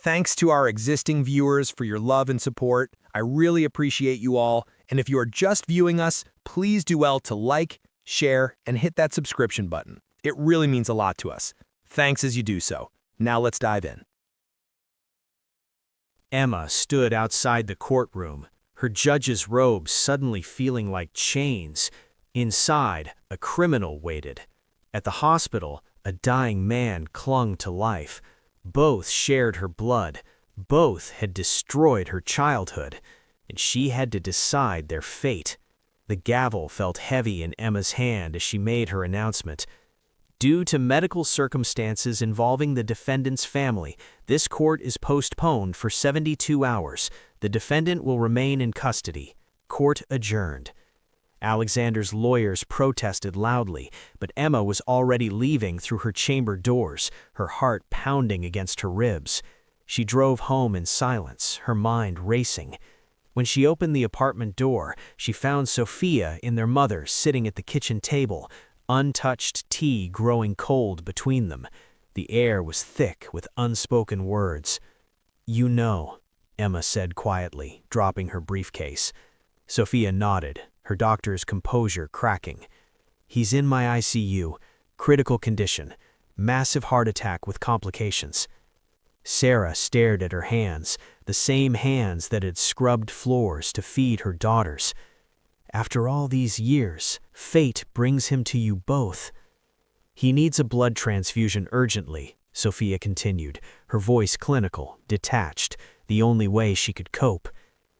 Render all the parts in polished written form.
Thanks to our existing viewers for your love and support. I really appreciate you all. And if you are just viewing us, please do well to like, share, and hit that subscription button. It really means a lot to us. Thanks as you do so. Now let's dive in. Emma stood outside the courtroom, her judge's robes suddenly feeling like chains. Inside, a criminal waited. At the hospital, a dying man clung to life. Both shared her blood. Both had destroyed her childhood, and she had to decide their fate. The gavel felt heavy in Emma's hand as she made her announcement. Due to medical circumstances involving the defendant's family, this court is postponed for 72 hours. The defendant will remain in custody. Court adjourned. Alexander's lawyers protested loudly, but Emma was already leaving through her chamber doors, her heart pounding against her ribs. She drove home in silence, her mind racing. When she opened the apartment door, she found Sophia and their mother sitting at the kitchen table, untouched tea growing cold between them. The air was thick with unspoken words. "You know," Emma said quietly, dropping her briefcase. Sophia nodded, her doctor's composure cracking. "He's in my ICU, critical condition, massive heart attack with complications." Sarah stared at her hands, the same hands that had scrubbed floors to feed her daughters. "After all these years, fate brings him to you both." "He needs a blood transfusion urgently," Sophia continued, her voice clinical, detached, the only way she could cope.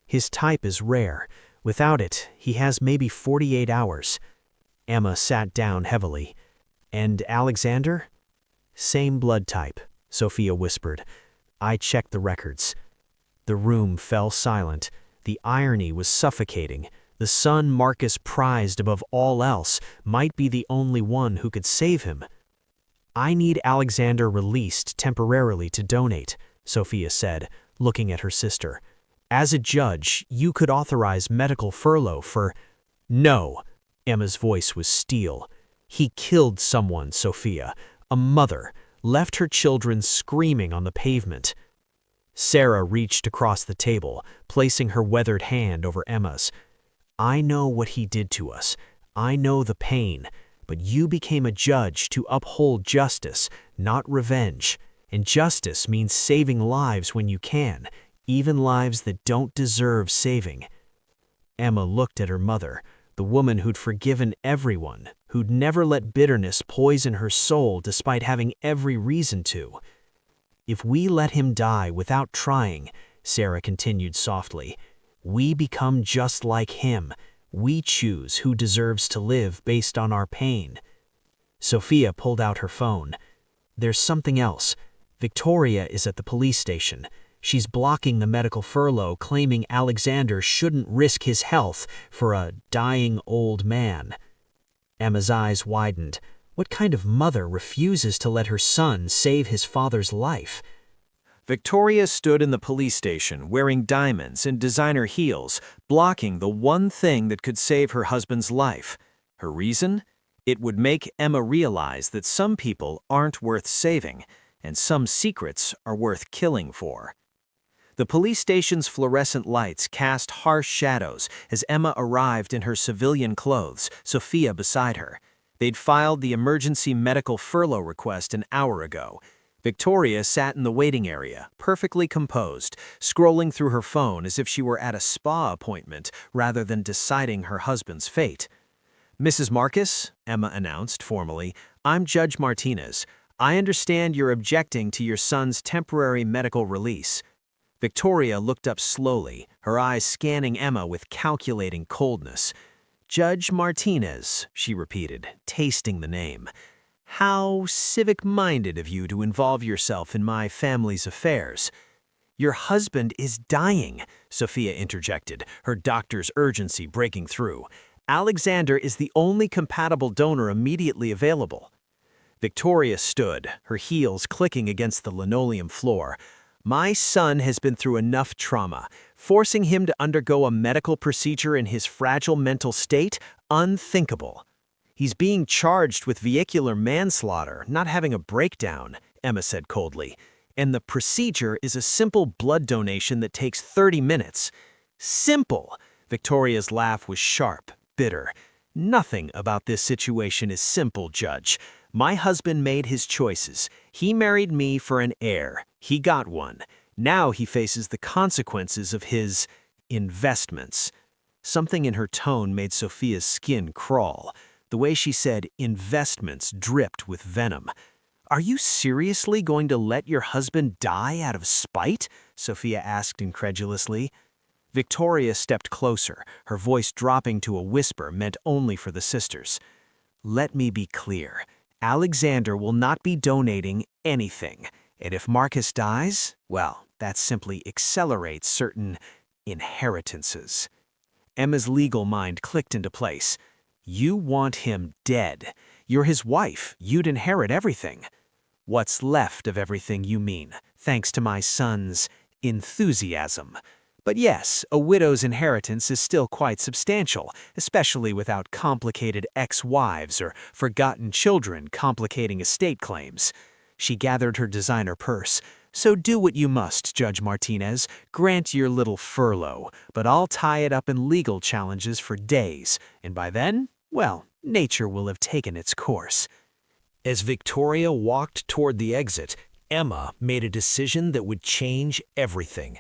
"His type is rare. Without it, he has maybe 48 hours. Emma sat down heavily. "And Alexander?" "Same blood type," Sophia whispered. "I checked the records." The room fell silent. The irony was suffocating. The son Marcus prized above all else might be the only one who could save him. "I need Alexander released temporarily to donate," Sophia said, looking at her sister. "As a judge, you could authorize medical furlough for—" "No," Emma's voice was steel. "He killed someone, Sophia, a mother, left her children screaming on the pavement." Sarah reached across the table, placing her weathered hand over Emma's. "I know what he did to us. I know the pain. But you became a judge to uphold justice, not revenge. And justice means saving lives when you can, even lives that don't deserve saving." Emma looked at her mother, the woman who'd forgiven everyone, who'd never let bitterness poison her soul despite having every reason to. "If we let him die without trying," Sarah continued softly, "we become just like him. We choose who deserves to live based on our pain." Sophia pulled out her phone. "There's something else. Victoria is at the police station. She's blocking the medical furlough, claiming Alexander shouldn't risk his health for a dying old man." Emma's eyes widened. What kind of mother refuses to let her son save his father's life? Victoria stood in the police station wearing diamonds and designer heels, blocking the one thing that could save her husband's life. Her reason? It would make Emma realize that some people aren't worth saving, and some secrets are worth killing for. The police station's fluorescent lights cast harsh shadows as Emma arrived in her civilian clothes, Sophia beside her. They'd filed the emergency medical furlough request an hour ago. Victoria sat in the waiting area, perfectly composed, scrolling through her phone as if she were at a spa appointment rather than deciding her husband's fate. "Mrs. Marcus," Emma announced formally, "I'm Judge Martinez. I understand you're objecting to your son's temporary medical release." Victoria looked up slowly, her eyes scanning Emma with calculating coldness. "Judge Martinez," she repeated, tasting the name. "How civic-minded of you to involve yourself in my family's affairs." "Your husband is dying," Sophia interjected, her doctor's urgency breaking through. "Alexander is the only compatible donor immediately available." Victoria stood, her heels clicking against the linoleum floor. "My son has been through enough trauma. Forcing him to undergo a medical procedure in his fragile mental state? Unthinkable." "He's being charged with vehicular manslaughter, not having a breakdown," Emma said coldly. And the procedure is a simple blood donation that takes 30 minutes. Simple! Victoria's laugh was sharp, bitter. Nothing about this situation is simple, Judge. My husband made his choices. He married me for an heir. He got one. Now he faces the consequences of his investments. Something in her tone made Sophia's skin crawl. The way she said investments dripped with venom. Are you seriously going to let your husband die out of spite? Sophia asked incredulously. Victoria stepped closer, her voice dropping to a whisper meant only for the sisters. Let me be clear. Alexander will not be donating anything. And if Marcus dies, well, that simply accelerates certain inheritances. Emma's legal mind clicked into place. You want him dead. You're his wife. You'd inherit everything. What's left of everything, you mean, thanks to my son's enthusiasm. But yes, a widow's inheritance is still quite substantial, especially without complicated ex-wives or forgotten children complicating estate claims. She gathered her designer purse. So do what you must, Judge Martinez. Grant your little furlough, but I'll tie it up in legal challenges for days, and by then, well, nature will have taken its course. As Victoria walked toward the exit, Emma made a decision that would change everything.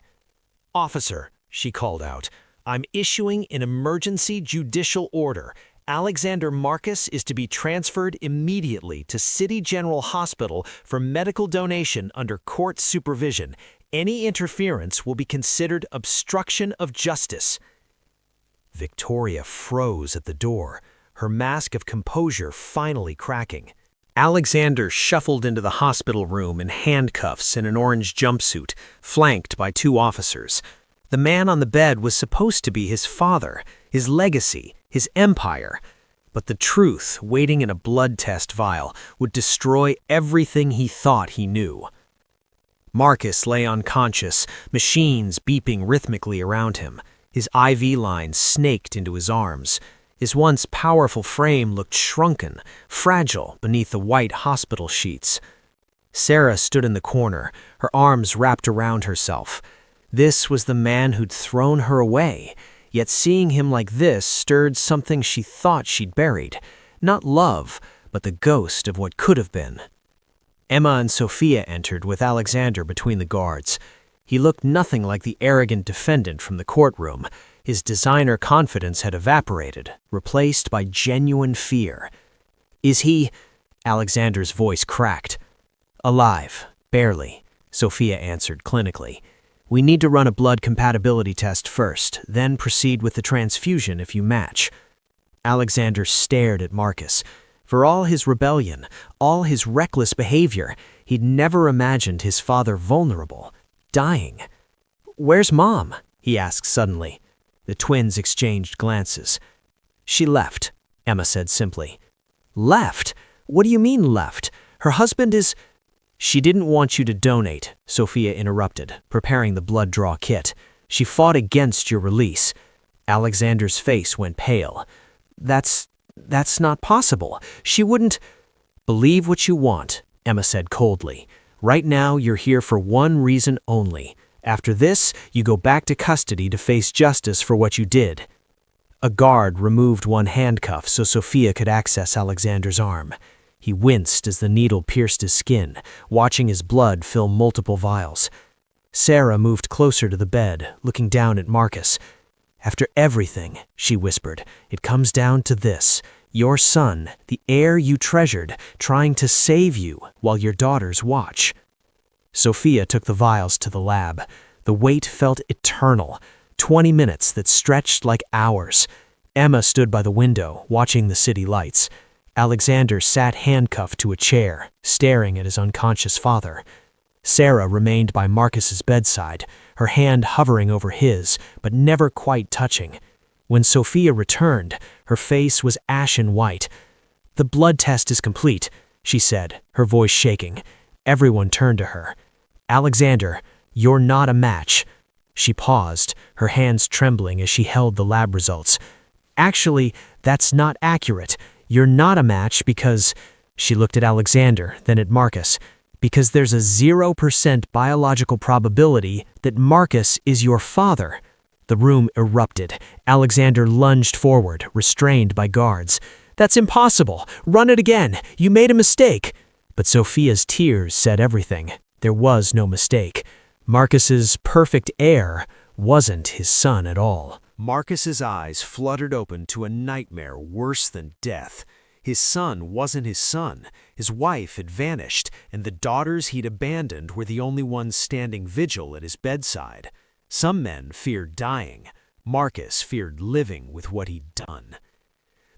Officer, she called out, I'm issuing an emergency judicial order. Alexander Marcus is to be transferred immediately to City General Hospital for medical donation under court supervision. Any interference will be considered obstruction of justice. Victoria froze at the door, her mask of composure finally cracking. Alexander shuffled into the hospital room in handcuffs and an orange jumpsuit, flanked by 2 officers. The man on the bed was supposed to be his father, his legacy, his empire. But the truth, waiting in a blood test vial, would destroy everything he thought he knew. Marcus lay unconscious, machines beeping rhythmically around him. His IV lines snaked into his arms. His once powerful frame looked shrunken, fragile beneath the white hospital sheets. Sarah stood in the corner, her arms wrapped around herself. This was the man who'd thrown her away, yet seeing him like this stirred something she thought she'd buried. Not love, but the ghost of what could have been. Emma and Sophia entered with Alexander between the guards. He looked nothing like the arrogant defendant from the courtroom. His designer confidence had evaporated, replaced by genuine fear. Is he? Alexander's voice cracked. Alive, barely, Sophia answered clinically. We need to run a blood compatibility test first, then proceed with the transfusion if you match. Alexander stared at Marcus. For all his rebellion, all his reckless behavior, he'd never imagined his father vulnerable, dying. Where's Mom? He asked suddenly. The twins exchanged glances. She left, Emma said simply. Left? What do you mean left? Her husband is... She didn't want you to donate, Sophia interrupted, preparing the blood draw kit. She fought against your release. Alexander's face went pale. That's not possible. She wouldn't... Believe what you want, Emma said coldly. Right now, you're here for one reason only. After this, you go back to custody to face justice for what you did. A guard removed one handcuff so Sophia could access Alexander's arm. He winced as the needle pierced his skin, watching his blood fill multiple vials. Sarah moved closer to the bed, looking down at Marcus. After everything, she whispered, it comes down to this. Your son, the heir you treasured, trying to save you while your daughters watch. Sophia took the vials to the lab. The wait felt eternal. 20 minutes that stretched like hours. Emma stood by the window, watching the city lights. Alexander sat handcuffed to a chair, staring at his unconscious father. Sarah remained by Marcus's bedside, her hand hovering over his, but never quite touching. When Sophia returned, her face was ashen white. The blood test is complete, she said, her voice shaking. Everyone turned to her. Alexander, you're not a match. She paused, her hands trembling as she held the lab results. Actually, that's not accurate. You're not a match because... She looked at Alexander, then at Marcus. Because there's a 0% biological probability that Marcus is your father. The room erupted. Alexander lunged forward, restrained by guards. That's impossible. Run it again. You made a mistake. But Sophia's tears said everything. There was no mistake. Marcus's perfect heir wasn't his son at all. Marcus's eyes fluttered open to a nightmare worse than death. His son wasn't his son. His wife had vanished, and the daughters he'd abandoned were the only ones standing vigil at his bedside. Some men feared dying. Marcus feared living with what he'd done.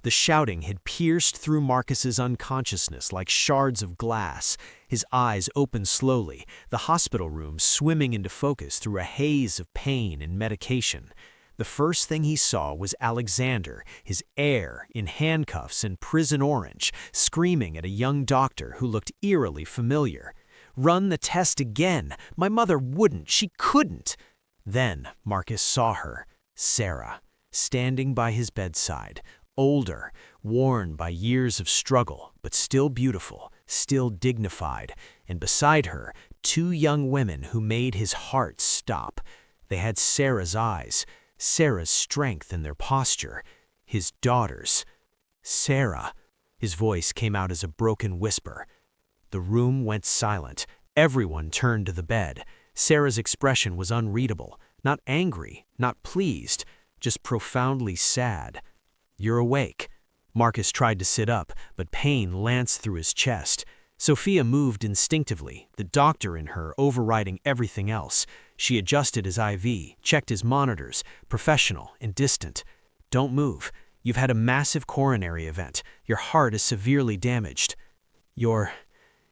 The shouting had pierced through Marcus's unconsciousness like shards of glass. His eyes opened slowly, the hospital room swimming into focus through a haze of pain and medication. The first thing he saw was Alexander, his heir, in handcuffs and prison orange, screaming at a young doctor who looked eerily familiar. "Run the test again! My mother wouldn't! She couldn't!" Then Marcus saw her, Sarah, standing by his bedside, older, worn by years of struggle, but still beautiful, still dignified, and beside her, two young women who made his heart stop. They had Sarah's eyes, Sarah's strength in their posture, his daughters. "Sarah," his voice came out as a broken whisper. The room went silent. Everyone turned to the bed. Sarah's expression was unreadable, not angry, not pleased, just profoundly sad. "You're awake." Marcus tried to sit up, but pain lanced through his chest. Sophia moved instinctively, the doctor in her overriding everything else. She adjusted his IV, checked his monitors, professional and distant. "Don't move. You've had a massive coronary event. Your heart is severely damaged." You're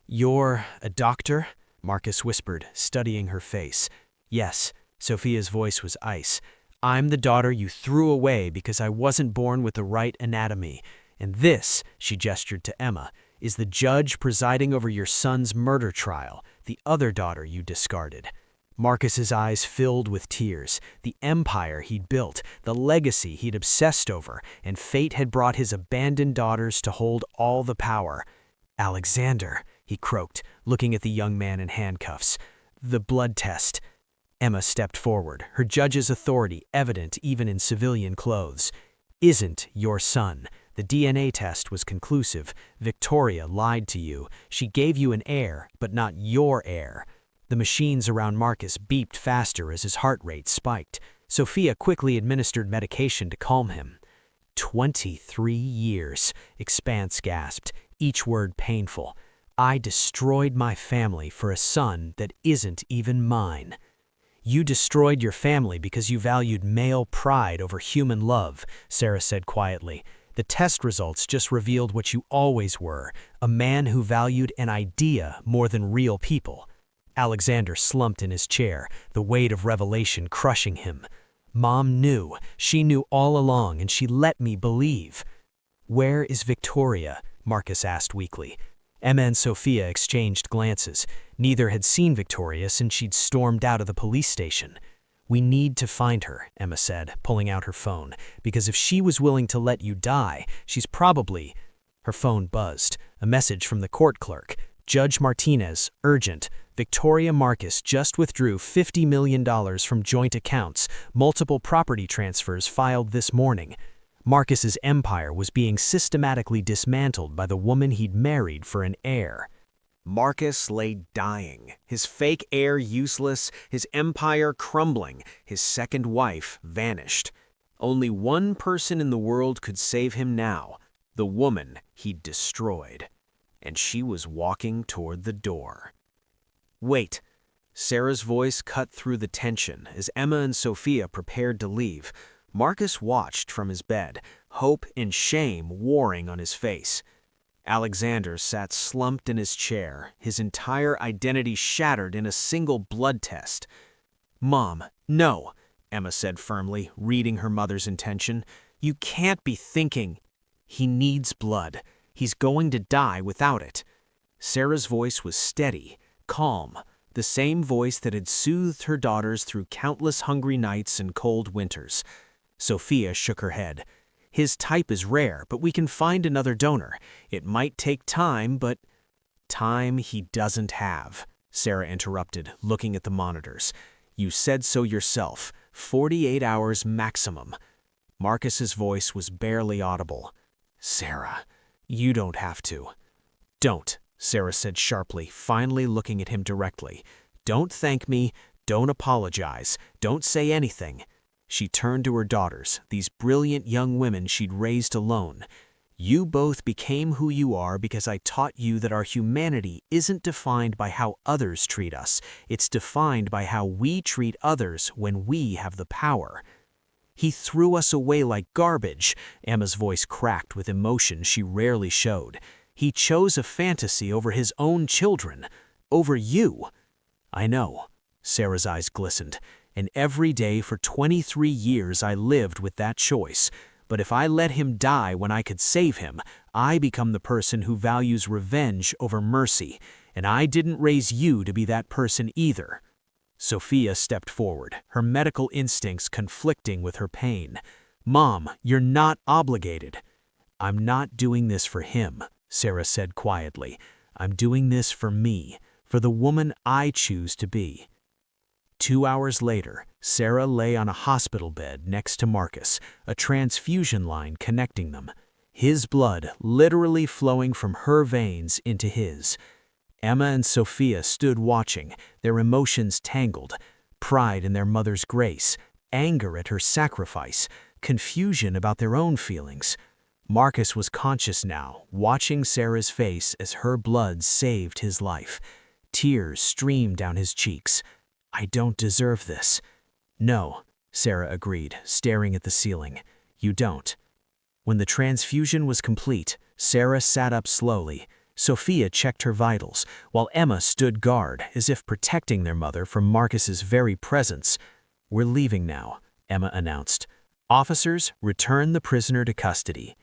a doctor?" Marcus whispered, studying her face. "Yes." Sophia's voice was ice. "I'm the daughter you threw away because I wasn't born with the right anatomy. And this," she gestured to Emma, "is the judge presiding over your son's murder trial, the other daughter you discarded." Marcus's eyes filled with tears. The empire he'd built, the legacy he'd obsessed over, and fate had brought his abandoned daughters to hold all the power. "Alexander," he croaked, looking at the young man in handcuffs. "The blood test." Emma stepped forward, her judge's authority evident even in civilian clothes. "Isn't your son. The DNA test was conclusive. Victoria lied to you. She gave you an heir, but not your heir." The machines around Marcus beeped faster as his heart rate spiked. Sophia quickly administered medication to calm him. 23 years, Expanse gasped, each word painful. "I destroyed my family for a son that isn't even mine." "You destroyed your family because you valued male pride over human love," Sarah said quietly. "The test results just revealed what you always were, a man who valued an idea more than real people." Alexander slumped in his chair, the weight of revelation crushing him. "Mom knew. She knew all along, and she let me believe." "Where is Victoria?" Marcus asked weakly. Emma and Sophia exchanged glances. Neither had seen Victoria since she'd stormed out of the police station. "We need to find her," Emma said, pulling out her phone, "because if she was willing to let you die, she's probably—" Her phone buzzed. A message from the court clerk. "Judge Martinez, urgent. Victoria Marcus just withdrew $50 million from joint accounts, multiple property transfers filed this morning." Marcus's empire was being systematically dismantled by the woman he'd married for an heir. Marcus lay dying, his fake heir useless, his empire crumbling, his second wife vanished. Only one person in the world could save him now, the woman he'd destroyed. And she was walking toward the door. "Wait." Sarah's voice cut through the tension as Emma and Sophia prepared to leave. Marcus watched from his bed, hope and shame warring on his face. Alexander sat slumped in his chair, his entire identity shattered in a single blood test. "Mom, no," Emma said firmly, reading her mother's intention. "You can't be thinking. He needs blood. He's going to die without it." Sarah's voice was steady, calm, the same voice that had soothed her daughters through countless hungry nights and cold winters. Sophia shook her head. "His type is rare, but we can find another donor. It might take time, but—" Time he doesn't have, Sarah interrupted, looking at the monitors. You said so yourself. 48 hours maximum. Marcus's voice was barely audible. Sarah, you don't have to. Don't, Sarah said sharply, finally looking at him directly. Don't thank me, don't apologize, don't say anything. She turned to her daughters, these brilliant young women she'd raised alone. You both became who you are because I taught you that our humanity isn't defined by how others treat us. It's defined by how we treat others when we have the power. He threw us away like garbage. Emma's voice cracked with emotion she rarely showed. He chose a fantasy over his own children, over you. I know, Sarah's eyes glistened, and every day for 23 years I lived with that choice. But if I let him die when I could save him, I become the person who values revenge over mercy, and I didn't raise you to be that person either. Sophia stepped forward, her medical instincts conflicting with her pain. Mom, you're not obligated. I'm not doing this for him, Sarah said quietly. I'm doing this for me, for the woman I choose to be. 2 hours later, Sarah lay on a hospital bed next to Marcus, a transfusion line connecting them, his blood literally flowing from her veins into his. Emma and Sophia stood watching, their emotions tangled, pride in their mother's grace, anger at her sacrifice, confusion about their own feelings. Marcus was conscious now, watching Sarah's face as her blood saved his life. Tears streamed down his cheeks. I don't deserve this. No, Sarah agreed, staring at the ceiling. You don't. When the transfusion was complete, Sarah sat up slowly. Sophia checked her vitals, while Emma stood guard, as if protecting their mother from Marcus's very presence. We're leaving now, Emma announced. Officers, return the prisoner to custody.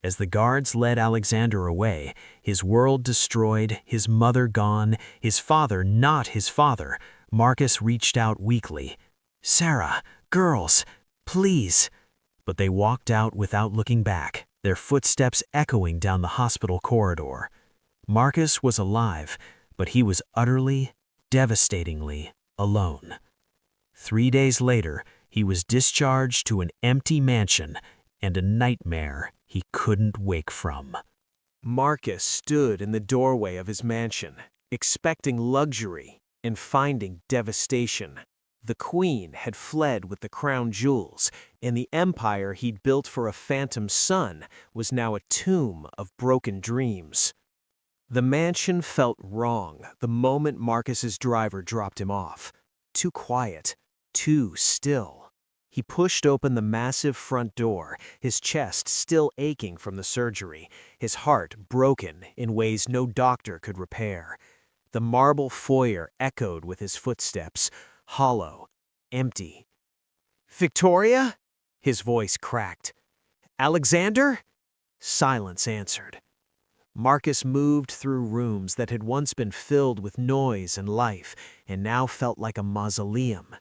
As the guards led Alexander away, his world destroyed, his mother gone, his father not his father, Marcus reached out weakly. Sarah, girls, please. But they walked out without looking back, their footsteps echoing down the hospital corridor. Marcus was alive, but he was utterly, devastatingly alone. 3 days later, he was discharged to an empty mansion and a nightmare he couldn't wake from. Marcus stood in the doorway of his mansion, expecting luxury and finding devastation. The queen had fled with the crown jewels, and the empire he'd built for a phantom son was now a tomb of broken dreams. The mansion felt wrong the moment Marcus's driver dropped him off. Too quiet, too still. He pushed open the massive front door, his chest still aching from the surgery, his heart broken in ways no doctor could repair. The marble foyer echoed with his footsteps, hollow, empty. "Victoria?" His voice cracked. "Alexander?" Silence answered. Marcus moved through rooms that had once been filled with noise and life, and now felt like a mausoleum.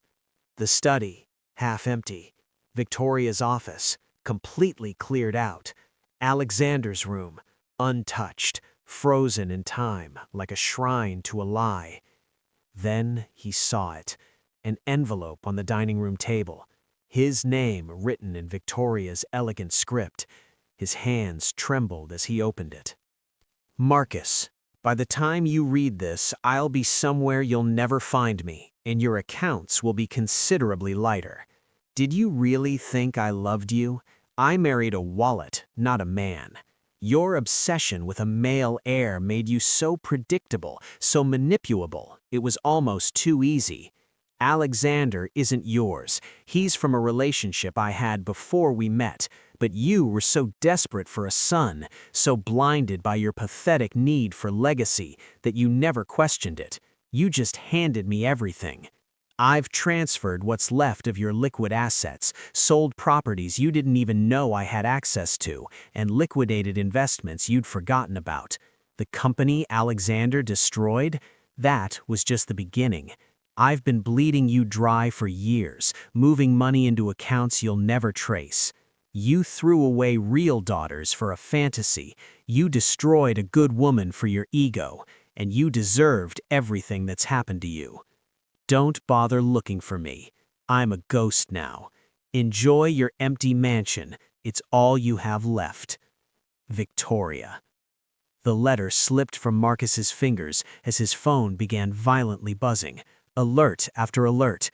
The study, half empty. Victoria's office, completely cleared out. Alexander's room, untouched, frozen in time, like a shrine to a lie. Then he saw it, an envelope on the dining room table, his name written in Victoria's elegant script. His hands trembled as he opened it. Marcus, by the time you read this, I'll be somewhere you'll never find me, and your accounts will be considerably lighter. Did you really think I loved you? I married a wallet, not a man. Your obsession with a male heir made you so predictable, so manipulable, it was almost too easy. Alexander isn't yours. He's from a relationship I had before we met, but you were so desperate for a son, so blinded by your pathetic need for legacy, that you never questioned it. You just handed me everything. I've transferred what's left of your liquid assets, sold properties you didn't even know I had access to, and liquidated investments you'd forgotten about. The company Alexander destroyed? That was just the beginning. I've been bleeding you dry for years, moving money into accounts you'll never trace. You threw away real daughters for a fantasy, you destroyed a good woman for your ego, and you deserved everything that's happened to you. Don't bother looking for me. I'm a ghost now. Enjoy your empty mansion. It's all you have left. Victoria. The letter slipped from Marcus's fingers as his phone began violently buzzing. Alert after alert.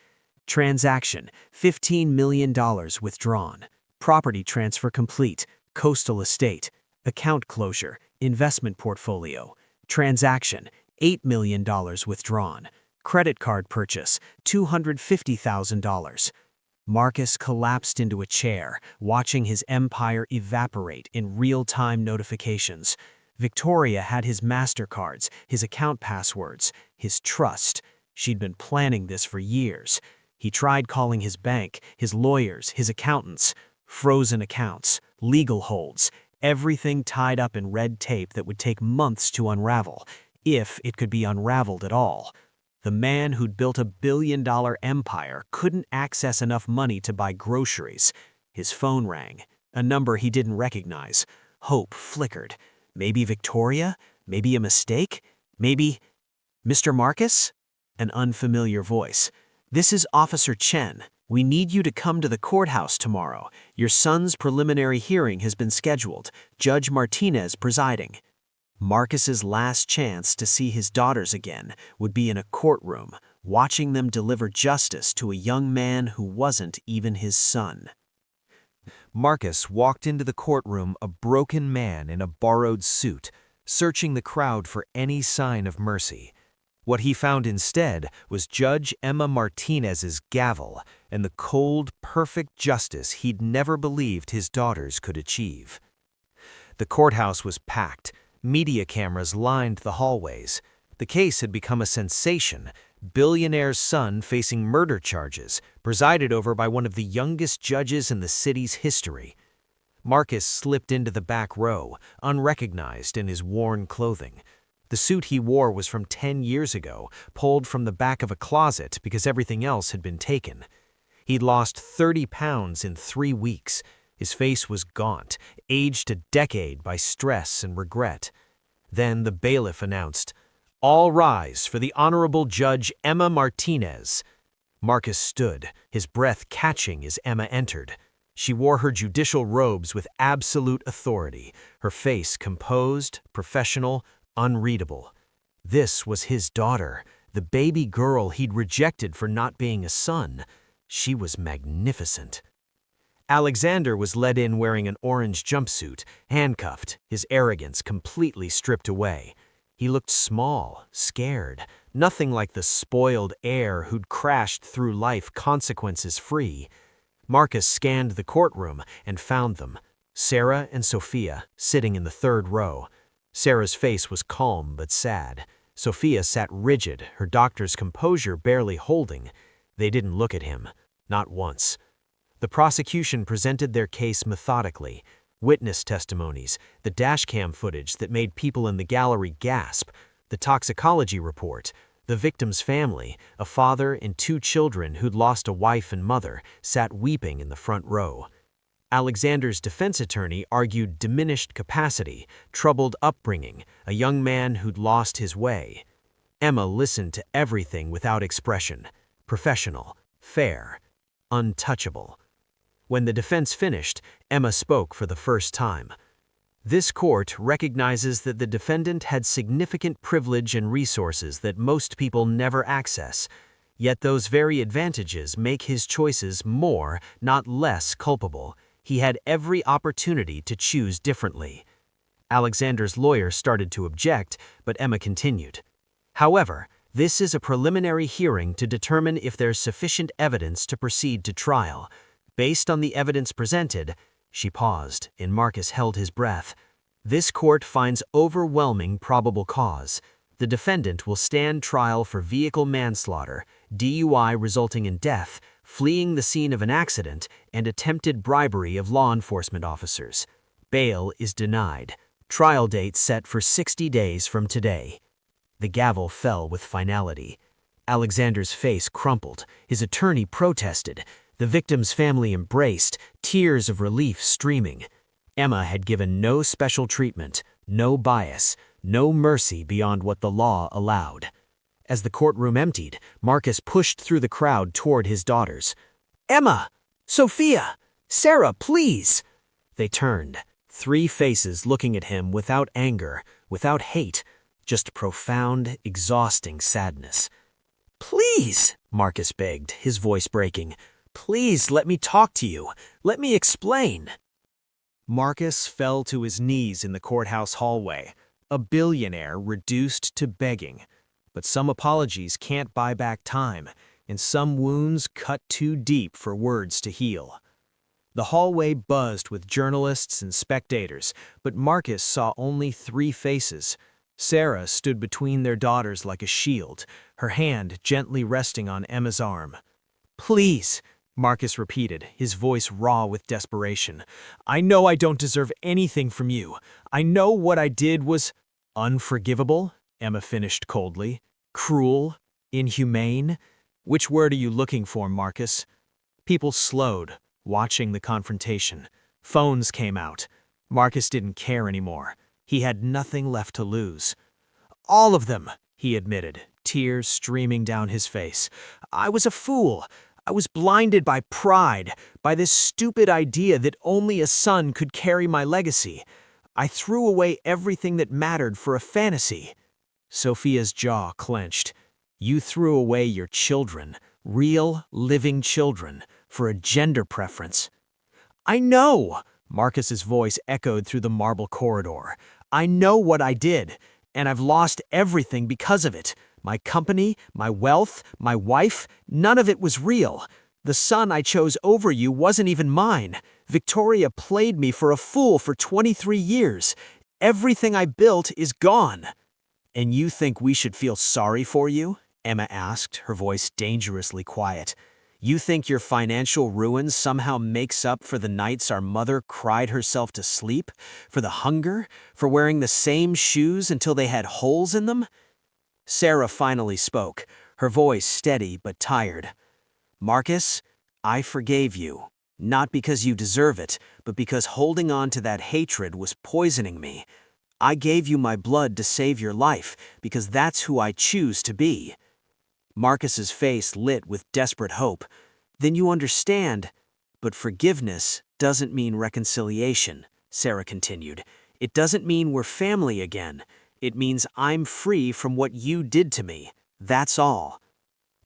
Transaction, $15 million withdrawn. Property transfer complete. Coastal estate. Account closure. Investment portfolio. Transaction, $8 million withdrawn. Credit card purchase, $250,000. Marcus collapsed into a chair, watching his empire evaporate in real-time notifications. Victoria had his MasterCards, his account passwords, his trust. She'd been planning this for years. He tried calling his bank, his lawyers, his accountants. Frozen accounts, legal holds, everything tied up in red tape that would take months to unravel, if it could be unraveled at all. The man who'd built a billion-dollar empire couldn't access enough money to buy groceries. His phone rang, a number he didn't recognize. Hope flickered. Maybe Victoria? Maybe a mistake? Maybe... Mr. Marcus? An unfamiliar voice. This is Officer Chen. We need you to come to the courthouse tomorrow. Your son's preliminary hearing has been scheduled. Judge Martinez presiding. Marcus's last chance to see his daughters again would be in a courtroom, watching them deliver justice to a young man who wasn't even his son. Marcus walked into the courtroom a broken man in a borrowed suit, searching the crowd for any sign of mercy. What he found instead was Judge Emma Martinez's gavel and the cold, perfect justice he'd never believed his daughters could achieve. The courthouse was packed. Media cameras lined the hallways. The case had become a sensation. Billionaire's son facing murder charges, presided over by one of the youngest judges in the city's history. Marcus slipped into the back row, unrecognized in his worn clothing. The suit he wore was from 10 years ago, pulled from the back of a closet because everything else had been taken. He'd lost 30 pounds in 3 weeks. His face was gaunt, aged a decade by stress and regret. Then the bailiff announced, "All rise for the Honorable Judge Emma Martinez." Marcus stood, his breath catching as Emma entered. She wore her judicial robes with absolute authority, her face composed, professional, unreadable. This was his daughter, the baby girl he'd rejected for not being a son. She was magnificent. Alexander was led in wearing an orange jumpsuit, handcuffed, his arrogance completely stripped away. He looked small, scared, nothing like the spoiled heir who'd crashed through life consequences-free. Marcus scanned the courtroom and found them, Sarah and Sophia, sitting in the third row. Sarah's face was calm but sad. Sophia sat rigid, her doctor's composure barely holding. They didn't look at him, not once. The prosecution presented their case methodically. Witness testimonies, the dashcam footage that made people in the gallery gasp, the toxicology report, the victim's family, a father and 2 children who'd lost a wife and mother, sat weeping in the front row. Alexander's defense attorney argued diminished capacity, troubled upbringing, a young man who'd lost his way. Emma listened to everything without expression, professional, fair, untouchable. When the defense finished, Emma spoke for the first time. This court recognizes that the defendant had significant privilege and resources that most people never access, yet those very advantages make his choices more, not less, culpable. He had every opportunity to choose differently. Alexander's lawyer started to object, but Emma continued. However, this is a preliminary hearing to determine if there's sufficient evidence to proceed to trial. Based on the evidence presented, she paused, and Marcus held his breath. This court finds overwhelming probable cause. The defendant will stand trial for vehicle manslaughter, DUI resulting in death, fleeing the scene of an accident, and attempted bribery of law enforcement officers. Bail is denied. Trial date set for 60 days from today. The gavel fell with finality. Alexander's face crumpled. His attorney protested. The victim's family embraced, tears of relief streaming. Emma had given no special treatment, no bias, no mercy beyond what the law allowed. As the courtroom emptied, Marcus pushed through the crowd toward his daughters. "Emma! Sophia! Sarah, please!" They turned, 3 faces looking at him without anger, without hate, just profound, exhausting sadness. "Please," Marcus begged, his voice breaking. "Please let me talk to you. Let me explain." Marcus fell to his knees in the courthouse hallway, a billionaire reduced to begging. But some apologies can't buy back time, and some wounds cut too deep for words to heal. The hallway buzzed with journalists and spectators, but Marcus saw only 3 faces. Sarah stood between their daughters like a shield, her hand gently resting on Emma's arm. "Please," Marcus repeated, his voice raw with desperation. "I know I don't deserve anything from you. I know what I did was unforgivable," Emma finished coldly. "Cruel, inhumane. Which word are you looking for, Marcus?" People slowed, watching the confrontation. Phones came out. Marcus didn't care anymore. He had nothing left to lose. "All of them," he admitted, tears streaming down his face. "I was a fool. I was blinded by pride, by this stupid idea that only a son could carry my legacy. I threw away everything that mattered for a fantasy." Sophia's jaw clenched. "You threw away your children, real, living children, for a gender preference." "I know!" Marcus's voice echoed through the marble corridor. "I know what I did, and I've lost everything because of it. My company, my wealth, my wife, none of it was real. The son I chose over you wasn't even mine. Victoria played me for a fool for 23 years. Everything I built is gone." "And you think we should feel sorry for you?" Emma asked, her voice dangerously quiet. "You think your financial ruin somehow makes up for the nights our mother cried herself to sleep? For the hunger? For wearing the same shoes until they had holes in them?" Sarah finally spoke, her voice steady but tired. "Marcus, I forgave you, not because you deserve it, but because holding on to that hatred was poisoning me. I gave you my blood to save your life, because that's who I choose to be." Marcus's face lit with desperate hope. "Then you understand. But forgiveness doesn't mean reconciliation," Sarah continued. "It doesn't mean we're family again. It means I'm free from what you did to me. That's all."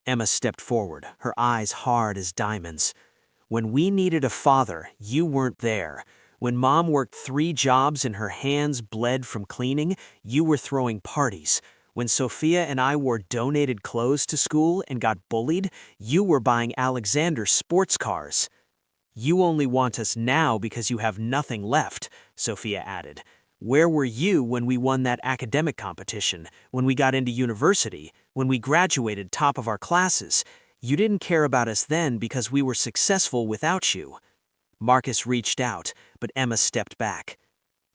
Emma stepped forward, her eyes hard as diamonds. "When we needed a father, you weren't there. When Mom worked 3 jobs and her hands bled from cleaning, you were throwing parties. When Sophia and I wore donated clothes to school and got bullied, you were buying Alexander sports cars." "You only want us now because you have nothing left," Sophia added. "Where were you when we won that academic competition, when we got into university, when we graduated top of our classes? You didn't care about us then because we were successful without you." Marcus reached out, but Emma stepped back.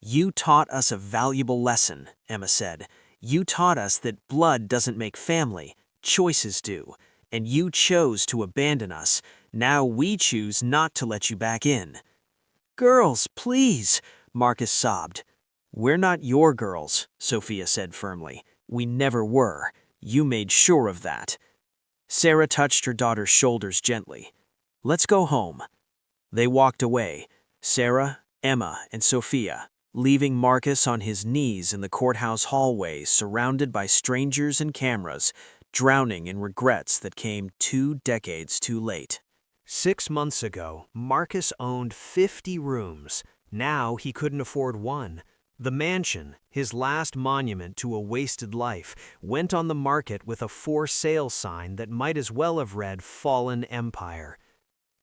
"You taught us a valuable lesson," Emma said. "You taught us that blood doesn't make family, choices do. And you chose to abandon us. Now we choose not to let you back in." "Girls, please," Marcus sobbed. "We're not your girls," Sophia said firmly. "We never were. You made sure of that." Sarah touched her daughter's shoulders gently. "Let's go home." They walked away, Sarah, Emma, and Sophia, leaving Marcus on his knees in the courthouse hallway surrounded by strangers and cameras, drowning in regrets that came 2 decades too late. 6 months ago, Marcus owned 50 rooms. Now he couldn't afford one. The mansion, his last monument to a wasted life, went on the market with a for sale sign that might as well have read Fallen Empire.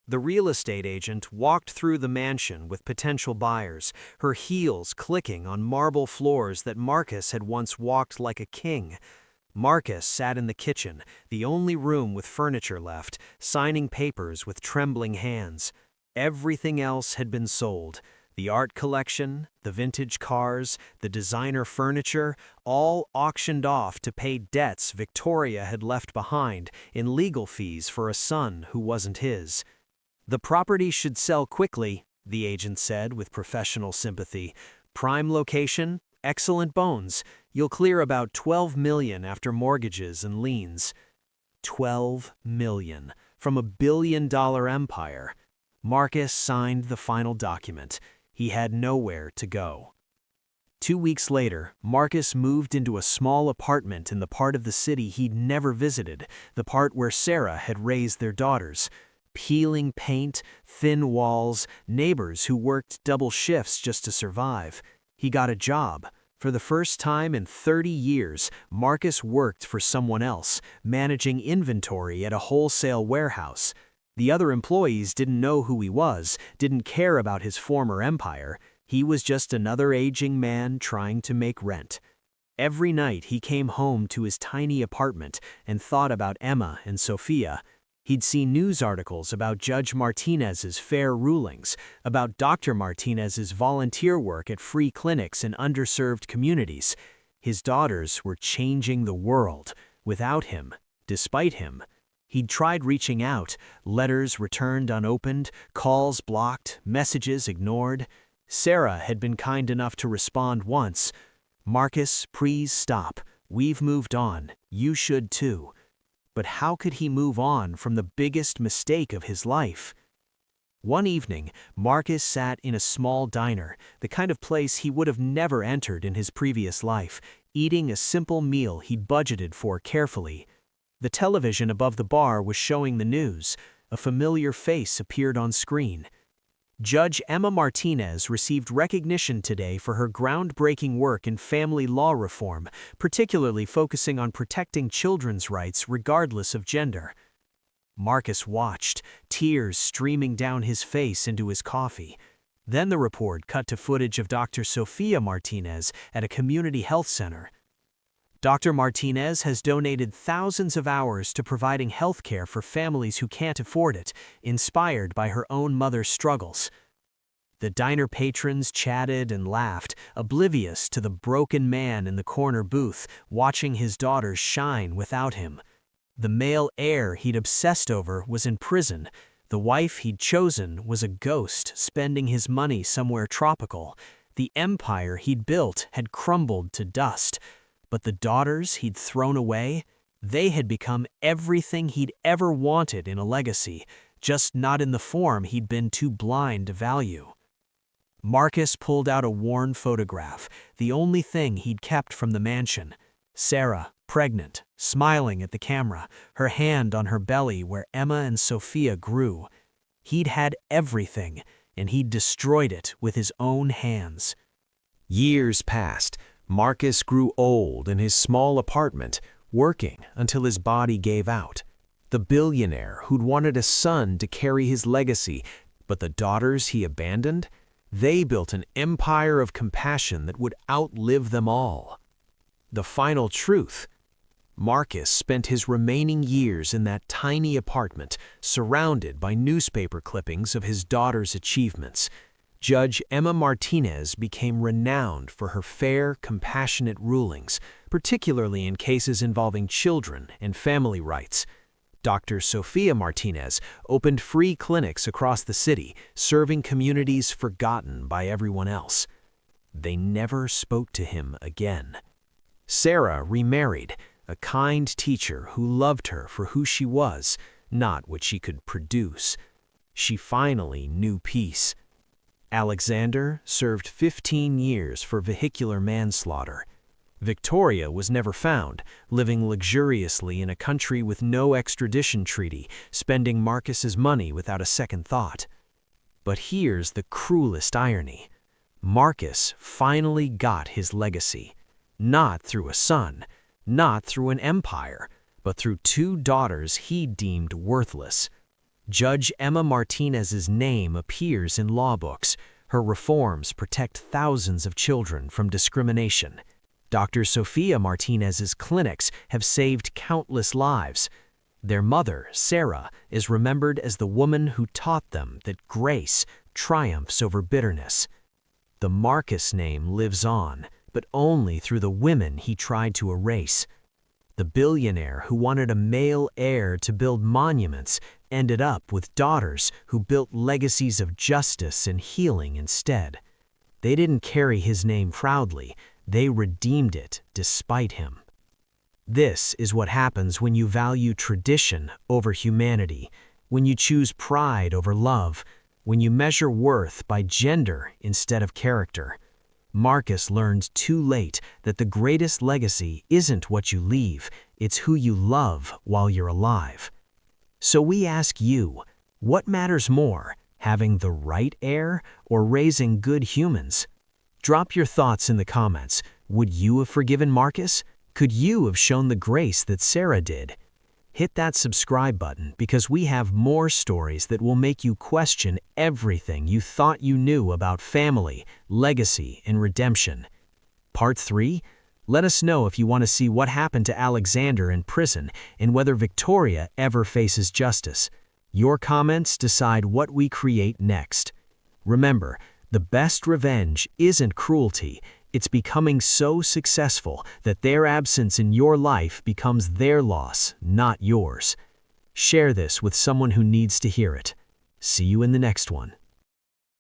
The real estate agent walked through the mansion with potential buyers, her heels clicking on marble floors that Marcus had once walked like a king. Marcus sat in the kitchen, the only room with furniture left, signing papers with trembling hands. Everything else had been sold. The art collection, the vintage cars, the designer furniture, all auctioned off to pay debts Victoria had left behind in legal fees for a son who wasn't his. The property should sell quickly, the agent said with professional sympathy. Prime location, excellent bones. You'll clear about $12 million after mortgages and liens. $12 million from a billion-dollar empire. Marcus signed the final document. He had nowhere to go. 2 weeks later, Marcus moved into a small apartment in the part of the city he'd never visited, the part where Sarah had raised their daughters. Peeling paint, thin walls, neighbors who worked double shifts just to survive. He got a job. For the first time in 30 years, Marcus worked for someone else, managing inventory at a wholesale warehouse. The other employees didn't know who he was, didn't care about his former empire. He was just another aging man trying to make rent. Every night he came home to his tiny apartment and thought about Emma and Sophia. He'd seen news articles about Judge Martinez's fair rulings, about Dr. Martinez's volunteer work at free clinics in underserved communities. His daughters were changing the world, without him, despite him. He'd tried reaching out, letters returned unopened, calls blocked, messages ignored. Sarah had been kind enough to respond once. "Marcus, please stop. We've moved on. You should too." But how could he move on from the biggest mistake of his life? One evening, Marcus sat in a small diner, the kind of place he would have never entered in his previous life, eating a simple meal he'd budgeted for carefully. The television above the bar was showing the news. A familiar face appeared on screen. Judge Emma Martinez received recognition today for her groundbreaking work in family law reform, particularly focusing on protecting children's rights regardless of gender. Marcus watched, tears streaming down his face into his coffee. Then the report cut to footage of Dr. Sophia Martinez at a community health center. Dr. Martinez has donated thousands of hours to providing health care for families who can't afford it, inspired by her own mother's struggles. The diner patrons chatted and laughed, oblivious to the broken man in the corner booth, watching his daughters shine without him. The male heir he'd obsessed over was in prison. The wife he'd chosen was a ghost, spending his money somewhere tropical. The empire he'd built had crumbled to dust. But the daughters he'd thrown away, they had become everything he'd ever wanted in a legacy, just not in the form he'd been too blind to value. Marcus pulled out a worn photograph, the only thing he'd kept from the mansion. Sarah, pregnant, smiling at the camera, her hand on her belly where Emma and Sophia grew. He'd had everything, and he'd destroyed it with his own hands. Years passed. Marcus grew old in his small apartment, working until his body gave out. The billionaire who'd wanted a son to carry his legacy, but the daughters he abandoned, they built an empire of compassion that would outlive them all. The final truth: Marcus spent his remaining years in that tiny apartment, surrounded by newspaper clippings of his daughter's achievements. Judge Emma Martinez became renowned for her fair, compassionate rulings, particularly in cases involving children and family rights. Dr. Sophia Martinez opened free clinics across the city, serving communities forgotten by everyone else. They never spoke to him again. Sarah remarried, a kind teacher who loved her for who she was, not what she could produce. She finally knew peace. Alexander served 15 years for vehicular manslaughter. Victoria was never found, living luxuriously in a country with no extradition treaty, spending Marcus's money without a second thought. But here's the cruelest irony. Marcus finally got his legacy, not through a son, not through an empire, but through 2 daughters he deemed worthless. Judge Emma Martinez's name appears in law books. Her reforms protect thousands of children from discrimination. Dr. Sophia Martinez's clinics have saved countless lives. Their mother, Sarah, is remembered as the woman who taught them that grace triumphs over bitterness. The Marcus name lives on, but only through the women he tried to erase. The billionaire who wanted a male heir to build monuments ended up with daughters who built legacies of justice and healing instead. They didn't carry his name proudly, they redeemed it despite him. This is what happens when you value tradition over humanity, when you choose pride over love, when you measure worth by gender instead of character. Marcus learned too late that the greatest legacy isn't what you leave, it's who you love while you're alive. So we ask you, what matters more, having the right heir or raising good humans? Drop your thoughts in the comments. Would you have forgiven Marcus? Could you have shown the grace that Sarah did? Hit that subscribe button because we have more stories that will make you question everything you thought you knew about family, legacy, and redemption. Part 3? Let us know if you want to see what happened to Alexander in prison and whether Victoria ever faces justice. Your comments decide what we create next. Remember, the best revenge isn't cruelty. It's becoming so successful that their absence in your life becomes their loss, not yours. Share this with someone who needs to hear it. See you in the next one.